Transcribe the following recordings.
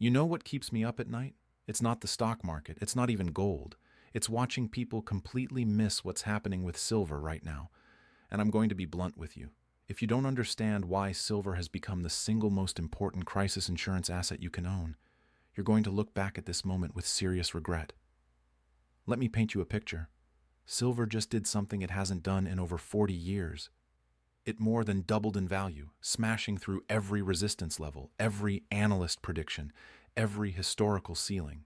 You know what keeps me up at night? It's not the stock market, it's not even gold. It's watching people completely miss what's happening with silver right now. And I'm going to be blunt with you. If you don't understand why silver has become the single most important crisis insurance asset you can own, you're going to look back at this moment with serious regret. Let me paint you a picture. Silver just did something it hasn't done in over 40 years. It more than doubled in value, smashing through every resistance level, every analyst prediction, every historical ceiling.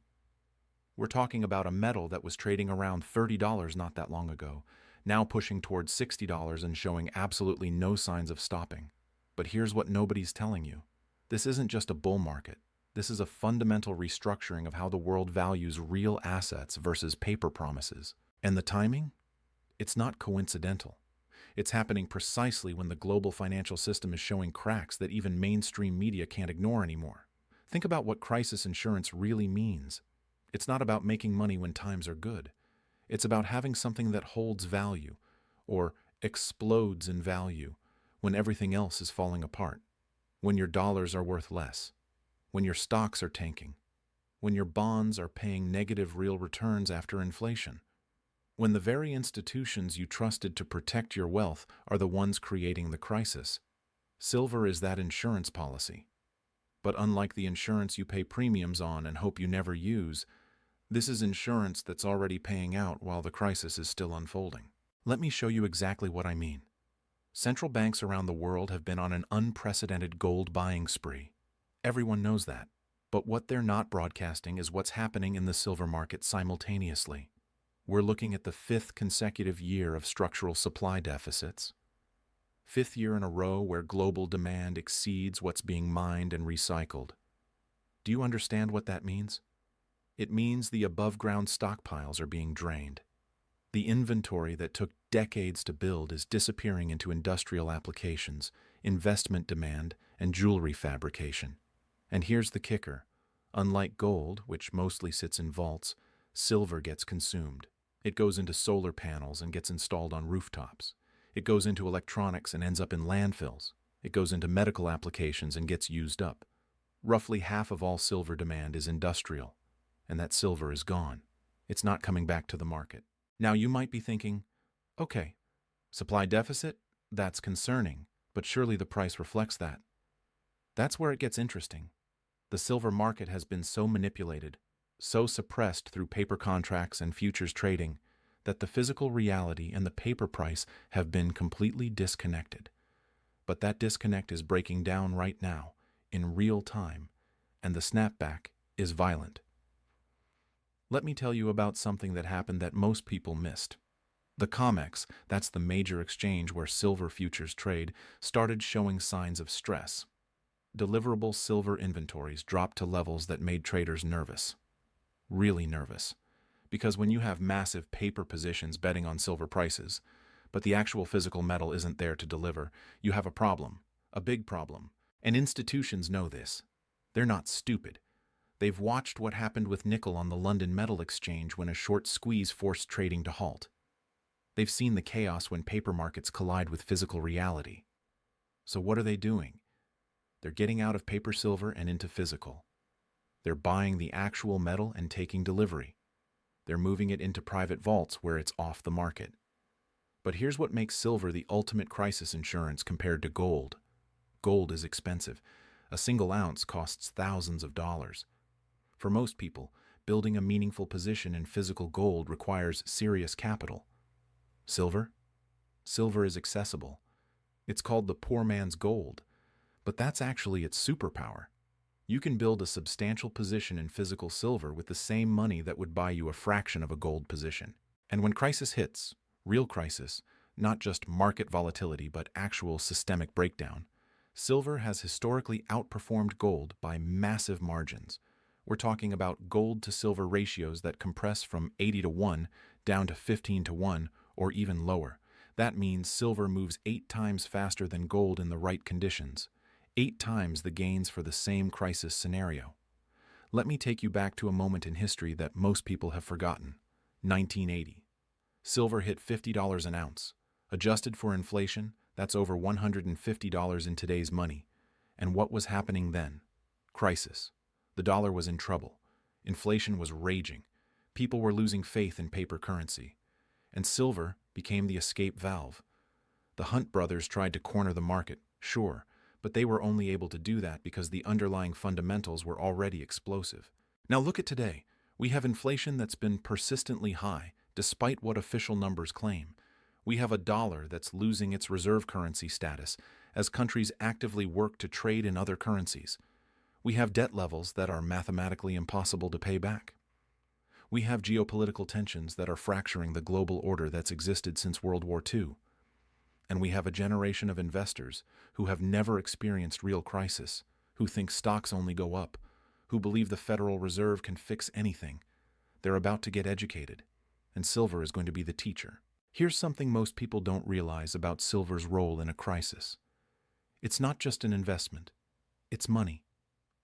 We're talking about a metal that was trading around $30 not that long ago, now pushing towards $60 and showing absolutely no signs of stopping. But here's what nobody's telling you. This isn't just a bull market. This is a fundamental restructuring of how the world values real assets versus paper promises. And the timing? It's not coincidental. It's happening precisely when the global financial system is showing cracks that even mainstream media can't ignore anymore. Think about what crisis insurance really means. It's not about making money when times are good. It's about having something that holds value, or explodes in value, when everything else is falling apart. When your dollars are worth less. When your stocks are tanking. When your bonds are paying negative real returns after inflation. When the very institutions you trusted to protect your wealth are the ones creating the crisis. Silver is that insurance policy. But unlike the insurance you pay premiums on and hope you never use, this is insurance that's already paying out while the crisis is still unfolding. Let me show you exactly what I mean. Central banks around the world have been on an unprecedented gold buying spree. Everyone knows that. But what they're not broadcasting is what's happening in the silver market simultaneously. We're looking at the 5th consecutive year of structural supply deficits. 5th year in a row where global demand exceeds what's being mined and recycled. Do you understand what that means? It means the above-ground stockpiles are being drained. The inventory that took decades to build is disappearing into industrial applications, investment demand, and jewelry fabrication. And here's the kicker. Unlike gold, which mostly sits in vaults, silver gets consumed. It goes into solar panels and gets installed on rooftops. It goes into electronics and ends up in landfills. It goes into medical applications and gets used up. Roughly half of all silver demand is industrial, and that silver is gone. It's not coming back to the market. Now you might be thinking, okay, supply deficit? That's concerning, but surely the price reflects that. That's where it gets interesting. The silver market has been so manipulated, so suppressed through paper contracts and futures trading, that the physical reality and the paper price have been completely disconnected. But that disconnect is breaking down right now, in real time, and the snapback is violent. Let me tell you about something that happened that most people missed. The COMEX, that's the major exchange where silver futures trade, started showing signs of stress. Deliverable silver inventories dropped to levels that made traders nervous. Really nervous. Because when you have massive paper positions betting on silver prices, but the actual physical metal isn't there to deliver, you have a problem. A big problem. And institutions know this. They're not stupid. They've watched what happened with nickel on the London Metal Exchange when a short squeeze forced trading to halt. They've seen the chaos when paper markets collide with physical reality. So what are they doing? They're getting out of paper silver and into physical. They're buying the actual metal and taking delivery. They're moving it into private vaults where it's off the market. But here's what makes silver the ultimate crisis insurance compared to gold. Gold is expensive. A single ounce costs thousands of dollars. For most people, building a meaningful position in physical gold requires serious capital. Silver? Silver is accessible. It's called the poor man's gold, but that's actually its superpower. You can build a substantial position in physical silver with the same money that would buy you a fraction of a gold position. And when crisis hits, real crisis, not just market volatility but actual systemic breakdown, silver has historically outperformed gold by massive margins. We're talking about gold to silver ratios that compress from 80 to 1 down to 15 to 1 or even lower. That means silver moves 8 times faster than gold in the right conditions. 8 times the gains for the same crisis scenario. Let me take you back to a moment in history that most people have forgotten. 1980. Silver hit $50 an ounce. Adjusted for inflation, that's over $150 in today's money. And what was happening then? Crisis. The dollar was in trouble. Inflation was raging. People were losing faith in paper currency. And silver became the escape valve. The Hunt brothers tried to corner the market, sure, but they were only able to do that because the underlying fundamentals were already explosive. Now look at today. We have inflation that's been persistently high, despite what official numbers claim. We have a dollar that's losing its reserve currency status as countries actively work to trade in other currencies. We have debt levels that are mathematically impossible to pay back. We have geopolitical tensions that are fracturing the global order that's existed since World War II. And we have a generation of investors who have never experienced real crisis, who think stocks only go up, who believe the Federal Reserve can fix anything. They're about to get educated, and silver is going to be the teacher. Here's something most people don't realize about silver's role in a crisis. It's not just an investment. It's money.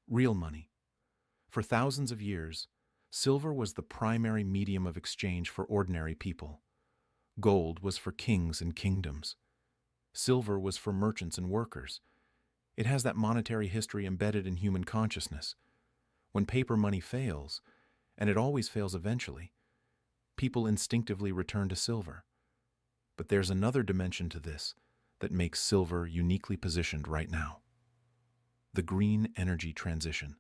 Real money. For thousands of years, silver was the primary medium of exchange for ordinary people. Gold was for kings and kingdoms. Silver was for merchants and workers. It has that monetary history embedded in human consciousness. When paper money fails, and it always fails eventually, people instinctively return to silver. But there's another dimension to this that makes silver uniquely positioned right now. The green energy transition.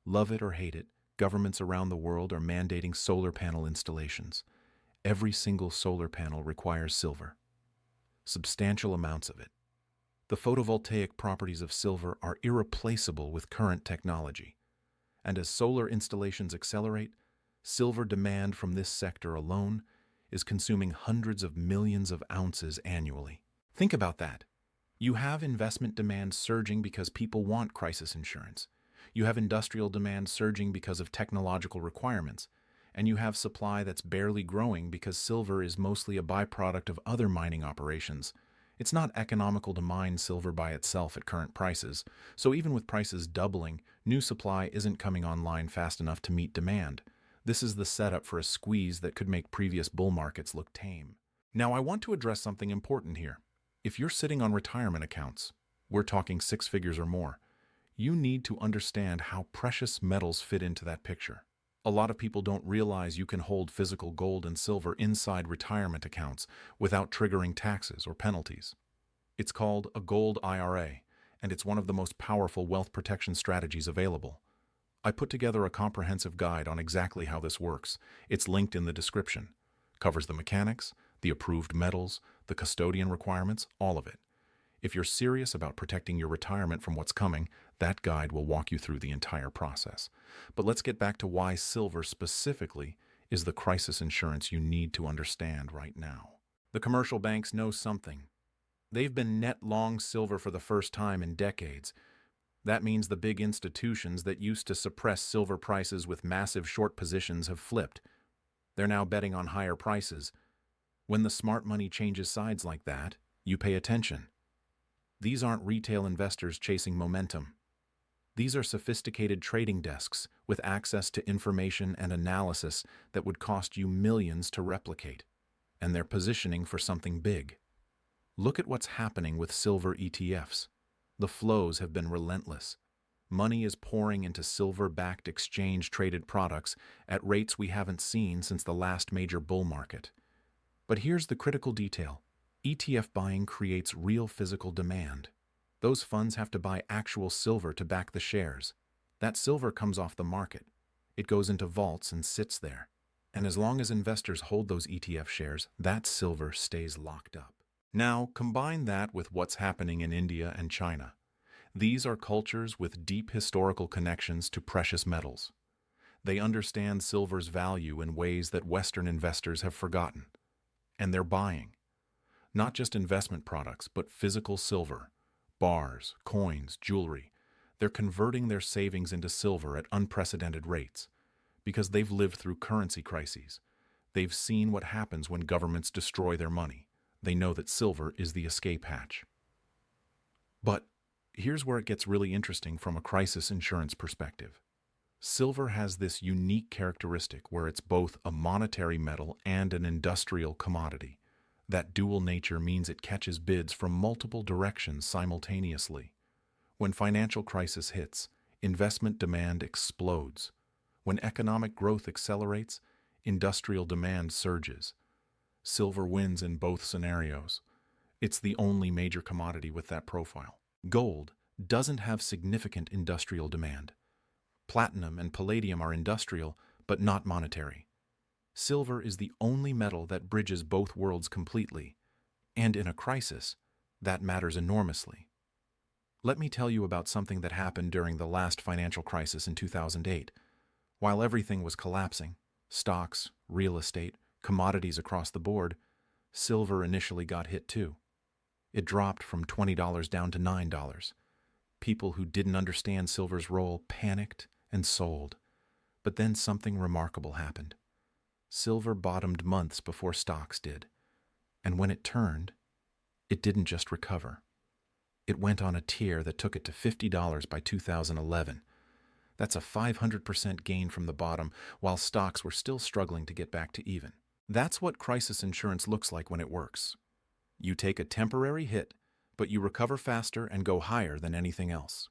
Love it or hate it, governments around the world are mandating solar panel installations. Every single solar panel requires silver. Substantial amounts of it. The photovoltaic properties of silver are irreplaceable with current technology. And as solar installations accelerate, silver demand from this sector alone is consuming hundreds of millions of ounces annually. Think about that. You have investment demand surging because people want crisis insurance. You have industrial demand surging because of technological requirements. And you have supply that's barely growing because silver is mostly a byproduct of other mining operations. It's not economical to mine silver by itself at current prices, so even with prices doubling, new supply isn't coming online fast enough to meet demand. This is the setup for a squeeze that could make previous bull markets look tame. Now, I want to address something important here. If you're sitting on retirement accounts, we're talking 6 figures or more, you need to understand how precious metals fit into that picture. A lot of people don't realize you can hold physical gold and silver inside retirement accounts without triggering taxes or penalties. It's called a gold IRA, and it's one of the most powerful wealth protection strategies available. I put together a comprehensive guide on exactly how this works. It's linked in the description. Covers the mechanics, the approved metals, the custodian requirements, all of it. If you're serious about protecting your retirement from what's coming, that guide will walk you through the entire process. But let's get back to why silver specifically is the crisis insurance you need to understand right now. The commercial banks know something. They've been net long silver for the first time in decades. That means the big institutions that used to suppress silver prices with massive short positions have flipped. They're now betting on higher prices. When the smart money changes sides like that, you pay attention. These aren't retail investors chasing momentum. These are sophisticated trading desks with access to information and analysis that would cost you millions to replicate, and they're positioning for something big. Look at what's happening with silver ETFs. The flows have been relentless. Money is pouring into silver-backed exchange-traded products at rates we haven't seen since the last major bull market. But here's the critical detail. ETF buying creates real physical demand. Those funds have to buy actual silver to back the shares. That silver comes off the market. It goes into vaults and sits there. And as long as investors hold those ETF shares, that silver stays locked up. Now, combine that with what's happening in India and China. These are cultures with deep historical connections to precious metals. They understand silver's value in ways that Western investors have forgotten. And they're buying. Not just investment products, but physical silver, bars, coins, jewelry. They're converting their savings into silver at unprecedented rates because they've lived through currency crises. They've seen what happens when governments destroy their money. They know that silver is the escape hatch. But here's where it gets really interesting from a crisis insurance perspective. Silver has this unique characteristic where it's both a monetary metal and an industrial commodity. That dual nature means it catches bids from multiple directions simultaneously. When financial crisis hits, investment demand explodes. When economic growth accelerates, industrial demand surges. Silver wins in both scenarios. It's the only major commodity with that profile. Gold doesn't have significant industrial demand. Platinum and palladium are industrial, but not monetary. Silver is the only metal that bridges both worlds completely, and in a crisis, that matters enormously. Let me tell you about something that happened during the last financial crisis in 2008. While everything was collapsing, stocks, real estate, commodities across the board, silver initially got hit too. It dropped from $20 down to $9. People who didn't understand silver's role panicked and sold. But then something remarkable happened. Silver bottomed months before stocks did. And when it turned, it didn't just recover. It went on a tear that took it to $50 by 2011. That's a 500% gain from the bottom, while stocks were still struggling to get back to even. That's what crisis insurance looks like when it works. You take a temporary hit, but you recover faster and go higher than anything else.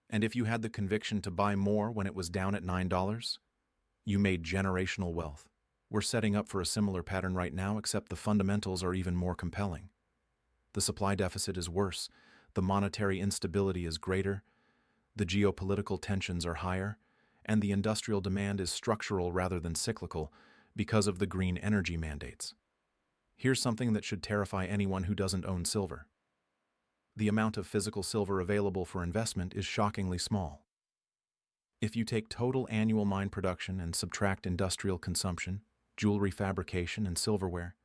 And if you had the conviction to buy more when it was down at $9, you made generational wealth. We're setting up for a similar pattern right now, except the fundamentals are even more compelling. The supply deficit is worse, the monetary instability is greater, the geopolitical tensions are higher, and the industrial demand is structural rather than cyclical because of the green energy mandates. Here's something that should terrify anyone who doesn't own silver. The amount of physical silver available for investment is shockingly small. If you take total annual mine production and subtract industrial consumption, jewelry fabrication, and silverware,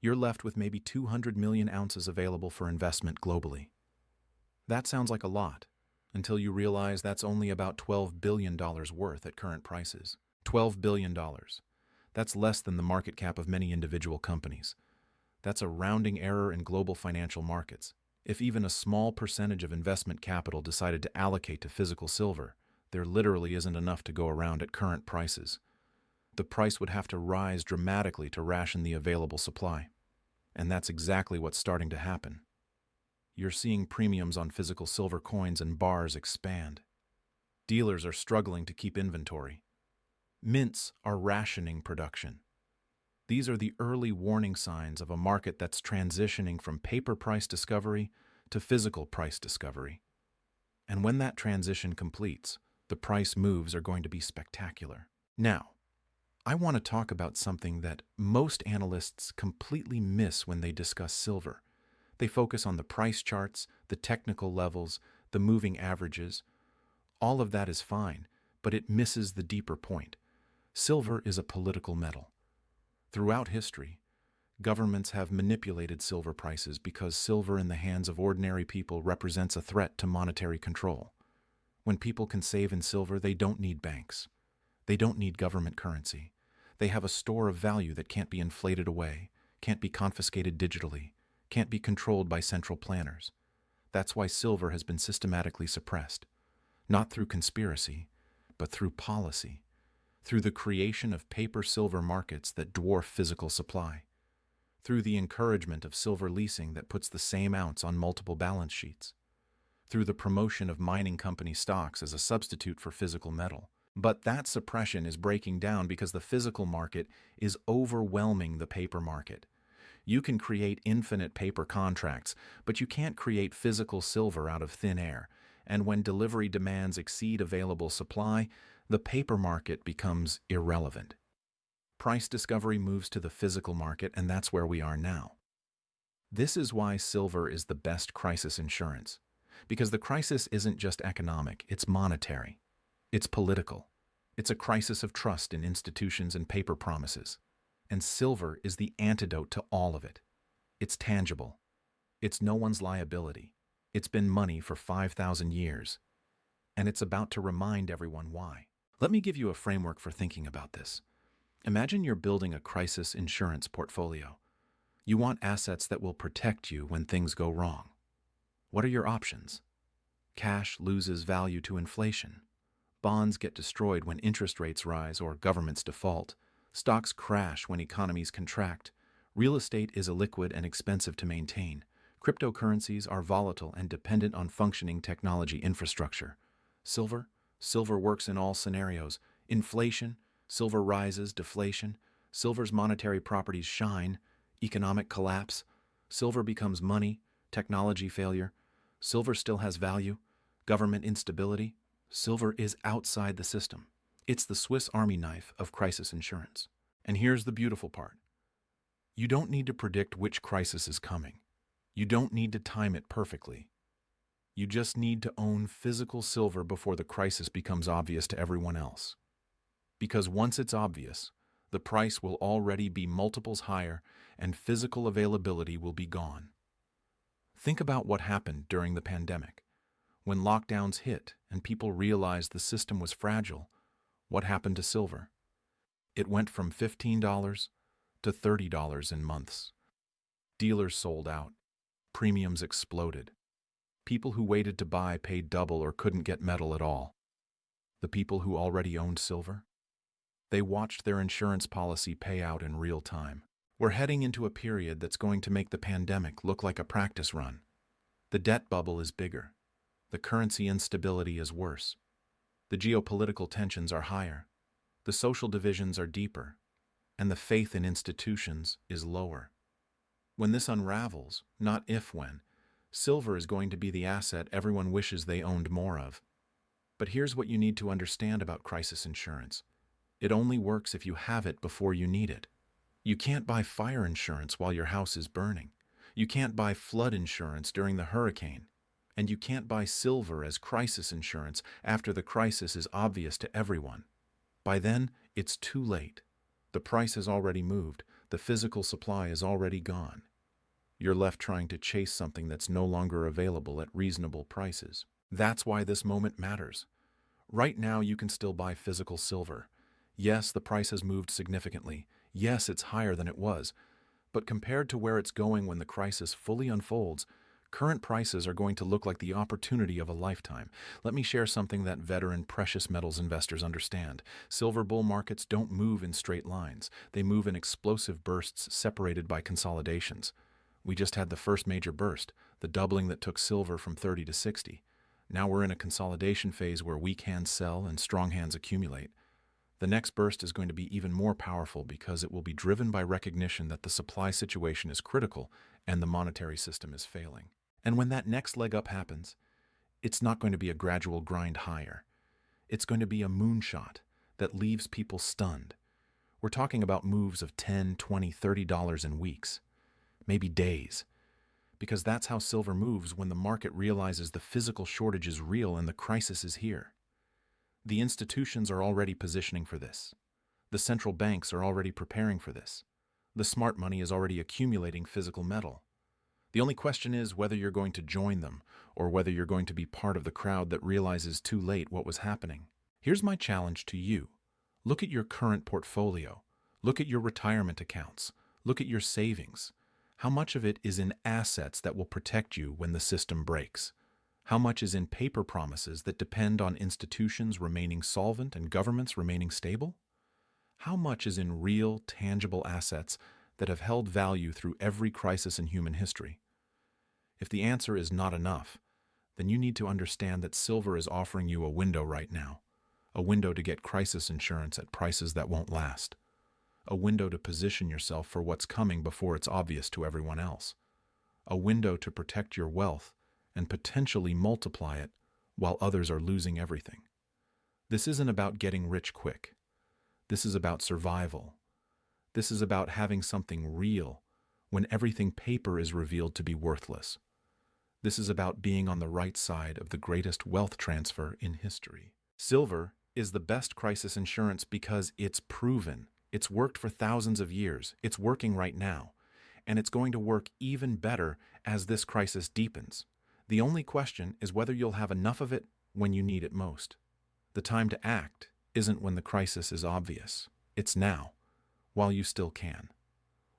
you're left with maybe 200 million ounces available for investment globally. That sounds like a lot, until you realize that's only about $12 billion worth at current prices. $12 billion. That's less than the market cap of many individual companies. That's a rounding error in global financial markets. If even a small percentage of investment capital decided to allocate to physical silver, there literally isn't enough to go around at current prices. The price would have to rise dramatically to ration the available supply. And that's exactly what's starting to happen. You're seeing premiums on physical silver coins and bars expand. Dealers are struggling to keep inventory. Mints are rationing production. These are the early warning signs of a market that's transitioning from paper price discovery to physical price discovery. And when that transition completes, the price moves are going to be spectacular. Now, I want to talk about something that most analysts completely miss when they discuss silver. They focus on the price charts, the technical levels, the moving averages. All of that is fine, but it misses the deeper point. Silver is a political metal. Throughout history, governments have manipulated silver prices because silver in the hands of ordinary people represents a threat to monetary control. When people can save in silver, they don't need banks. They don't need government currency. They have a store of value that can't be inflated away, can't be confiscated digitally, can't be controlled by central planners. That's why silver has been systematically suppressed, not through conspiracy, but through policy, through the creation of paper silver markets that dwarf physical supply, through the encouragement of silver leasing that puts the same ounce on multiple balance sheets, through the promotion of mining company stocks as a substitute for physical metal. But that suppression is breaking down because the physical market is overwhelming the paper market. You can create infinite paper contracts, but you can't create physical silver out of thin air. And when delivery demands exceed available supply, the paper market becomes irrelevant. Price discovery moves to the physical market, and that's where we are now. This is why silver is the best crisis insurance. Because the crisis isn't just economic, it's monetary. It's political. It's a crisis of trust in institutions and paper promises. And silver is the antidote to all of it. It's tangible. It's no one's liability. It's been money for 5,000 years. And it's about to remind everyone why. Let me give you a framework for thinking about this. Imagine you're building a crisis insurance portfolio. You want assets that will protect you when things go wrong. What are your options? Cash loses value to inflation. Bonds get destroyed when interest rates rise or governments default. Stocks crash when economies contract. Real estate is illiquid and expensive to maintain. Cryptocurrencies are volatile and dependent on functioning technology infrastructure. Silver? Silver works in all scenarios. Inflation, silver rises, deflation, silver's monetary properties shine, economic collapse, silver becomes money, technology failure, silver still has value, government instability, silver is outside the system. It's the Swiss Army knife of crisis insurance. And here's the beautiful part. You don't need to predict which crisis is coming. You don't need to time it perfectly. You just need to own physical silver before the crisis becomes obvious to everyone else. Because once it's obvious, the price will already be multiples higher and physical availability will be gone. Think about what happened during the pandemic. When lockdowns hit and people realized the system was fragile, what happened to silver? It went from $15 to $30 in months. Dealers sold out. Premiums exploded. People who waited to buy paid double or couldn't get metal at all. The people who already owned silver? They watched their insurance policy pay out in real time. We're heading into a period that's going to make the pandemic look like a practice run. The debt bubble is bigger. The currency instability is worse. The geopolitical tensions are higher. The social divisions are deeper. And the faith in institutions is lower. When this unravels, not if when, silver is going to be the asset everyone wishes they owned more of. But here's what you need to understand about crisis insurance. It only works if you have it before you need it. You can't buy fire insurance while your house is burning. You can't buy flood insurance during the hurricane. And you can't buy silver as crisis insurance after the crisis is obvious to everyone. By then, it's too late. The price has already moved. The physical supply is already gone. You're left trying to chase something that's no longer available at reasonable prices. That's why this moment matters. Right now, you can still buy physical silver. Yes, the price has moved significantly. Yes, it's higher than it was. But compared to where it's going when the crisis fully unfolds, current prices are going to look like the opportunity of a lifetime. Let me share something that veteran precious metals investors understand. Silver bull markets don't move in straight lines. They move in explosive bursts separated by consolidations. We just had the first major burst, the doubling that took silver from 30 to 60. Now we're in a consolidation phase where weak hands sell and strong hands accumulate. The next burst is going to be even more powerful because it will be driven by recognition that the supply situation is critical and the monetary system is failing. And when that next leg up happens, it's not going to be a gradual grind higher. It's going to be a moonshot that leaves people stunned. We're talking about moves of $10, $20, $30 in weeks, maybe days, because that's how silver moves when the market realizes the physical shortage is real and the crisis is here. The institutions are already positioning for this. The central banks are already preparing for this. The smart money is already accumulating physical metal. The only question is whether you're going to join them or whether you're going to be part of the crowd that realizes too late what was happening. Here's my challenge to you. Look at your current portfolio. Look at your retirement accounts. Look at your savings. How much of it is in assets that will protect you when the system breaks? How much is in paper promises that depend on institutions remaining solvent and governments remaining stable? How much is in real, tangible assets that have held value through every crisis in human history? If the answer is not enough, then you need to understand that silver is offering you a window right now, a window to get crisis insurance at prices that won't last, a window to position yourself for what's coming before it's obvious to everyone else, a window to protect your wealth and potentially multiply it while others are losing everything. This isn't about getting rich quick. This is about survival. This is about having something real when everything paper is revealed to be worthless. This is about being on the right side of the greatest wealth transfer in history. Silver is the best crisis insurance because it's proven. It's worked for thousands of years. It's working right now. And it's going to work even better as this crisis deepens. The only question is whether you'll have enough of it when you need it most. The time to act isn't when the crisis is obvious. It's now, while you still can,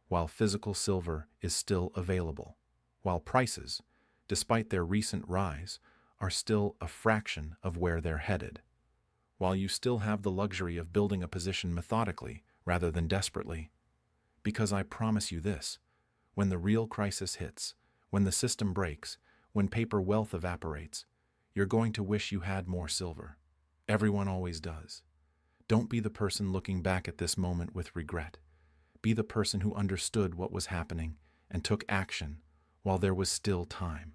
while physical silver is still available, while prices, despite their recent rise, are still a fraction of where they're headed, while you still have the luxury of building a position methodically rather than desperately. Because I promise you this, when the real crisis hits, when the system breaks, when paper wealth evaporates, you're going to wish you had more silver. Everyone always does. Don't be the person looking back at this moment with regret. Be the person who understood what was happening and took action while there was still time.